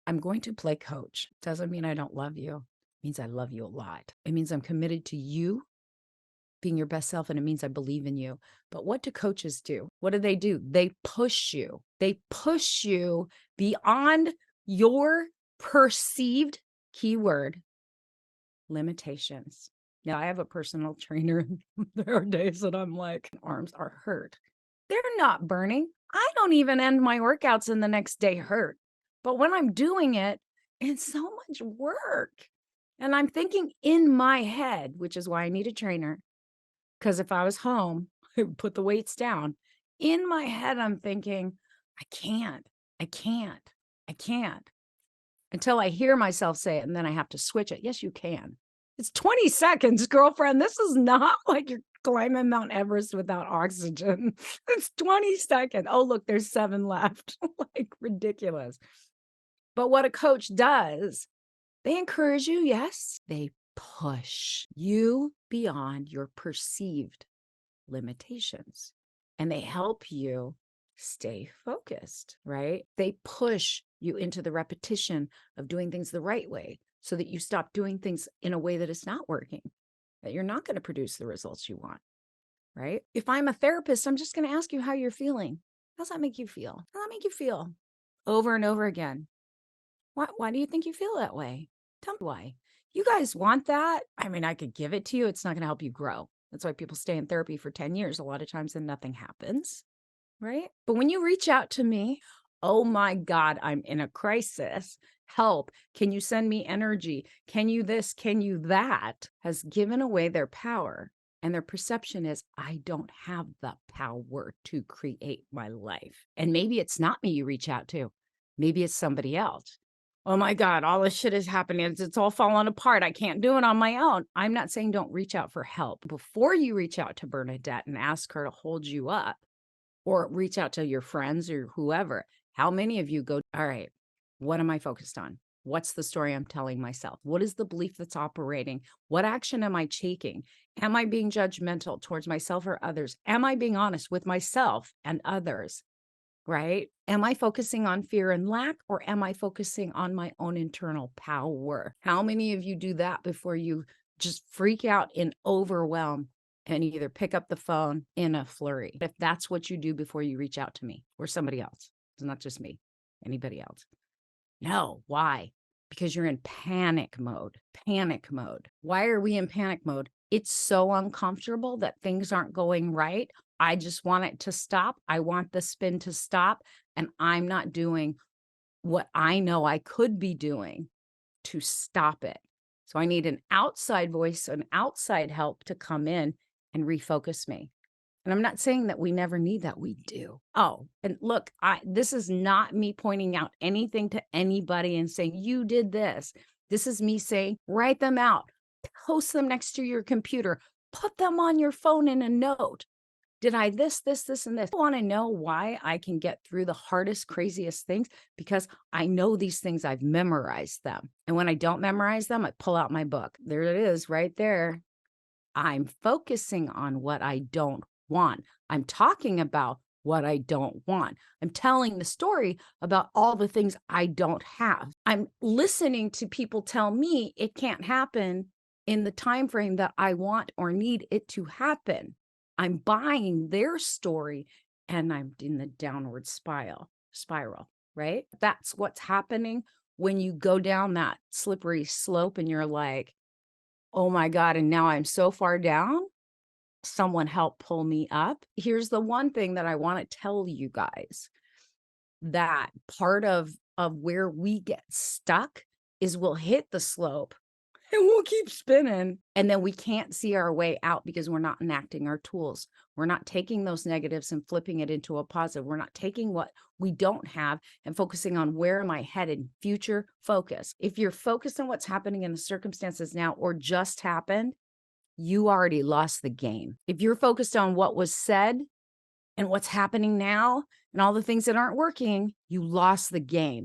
I'm going to play coach. Doesn't mean I don't love you. It means I love you a lot. It means I'm committed to you being your best self, and it means I believe in you. But what do coaches do? What do? They push you. They push you beyond your perceived keyword limitations. Now, I have a personal trainer. There are days that I'm like, arms are hurt. They're not burning. I don't even end my workouts in the next day hurt. But when I'm doing it, it's so much work. And I'm thinking in my head, which is why I need a trainer. Because if I was home, I would put the weights down. In my head, I'm thinking, I can't, I can't, I can't. Until I hear myself say it, and then I have to switch it. Yes, you can. It's 20 seconds, girlfriend. This is not like you're climbing Mount Everest without oxygen. It's 20 seconds. Oh, look, there's 7 left. Like ridiculous. But what a coach does, they encourage you. Yes, they push you beyond your perceived limitations, and they help you stay focused, right? They push you into the repetition of doing things the right way so that you stop doing things in a way that is not working, that you're not going to produce the results you want, right? If I'm a therapist, I'm just going to ask you how you're feeling. How's that make you feel? How does that make you feel? Over and over again. Why do you think you feel that way? Tell me why. You guys want that? I mean, I could give it to you. It's not going to help you grow. That's why people stay in therapy for 10 years a lot of times and nothing happens, right? But when you reach out to me, oh my God, I'm in a crisis. Help. Can you send me energy? Can you this? Can you that? Has given away their power. And their perception is, I don't have the power to create my life. And maybe it's not me you reach out to. Maybe it's somebody else. Oh my God, all this shit is happening. It's all falling apart. I can't do it on my own. I'm not saying don't reach out for help. Before you reach out to Bernadette and ask her to hold you up, or reach out to your friends or whoever, how many of you go, all right, what am I focused on? What's the story I'm telling myself? What is the belief that's operating? What action am I taking? Am I being judgmental towards myself or others? Am I being honest with myself and others? Right? Am I focusing on fear and lack, or am I focusing on my own internal power? How many of you do that before you just freak out in overwhelm and either pick up the phone in a flurry? If that's what you do before you reach out to me or somebody else, it's not just me, anybody else. No, why? Because you're in panic mode. Panic mode. Why are we in panic mode? It's so uncomfortable that things aren't going right. I just want it to stop. I want the spin to stop. And I'm not doing what I know I could be doing to stop it. So I need an outside voice, an outside help to come in and refocus me. And I'm not saying that we never need that. We do. Oh, and look, this is not me pointing out anything to anybody and saying, you did this. This is me saying, write them out, post them next to your computer, put them on your phone in a note. Did I this, and this? I want to know why I can get through the hardest, craziest things, because I know these things, I've memorized them. And when I don't memorize them, I pull out my book. There it is right there. I'm focusing on what I don't want. I'm talking about what I don't want. I'm telling the story about all the things I don't have. I'm listening to people tell me it can't happen in the time frame that I want or need it to happen. I'm buying their story and I'm in the downward spiral, right? That's what's happening when you go down that slippery slope and you're like, oh my God, and now I'm so far down. Someone help pull me up. Here's the one thing that I want to tell you guys, that part of where we get stuck is we'll hit the slope and we'll keep spinning. And then we can't see our way out because we're not enacting our tools. We're not taking those negatives and flipping it into a positive. We're not taking what we don't have and focusing on where am I headed, future focus. If you're focused on what's happening in the circumstances now or just happened, you already lost the game. If you're focused on what was said and what's happening now and all the things that aren't working, you lost the game.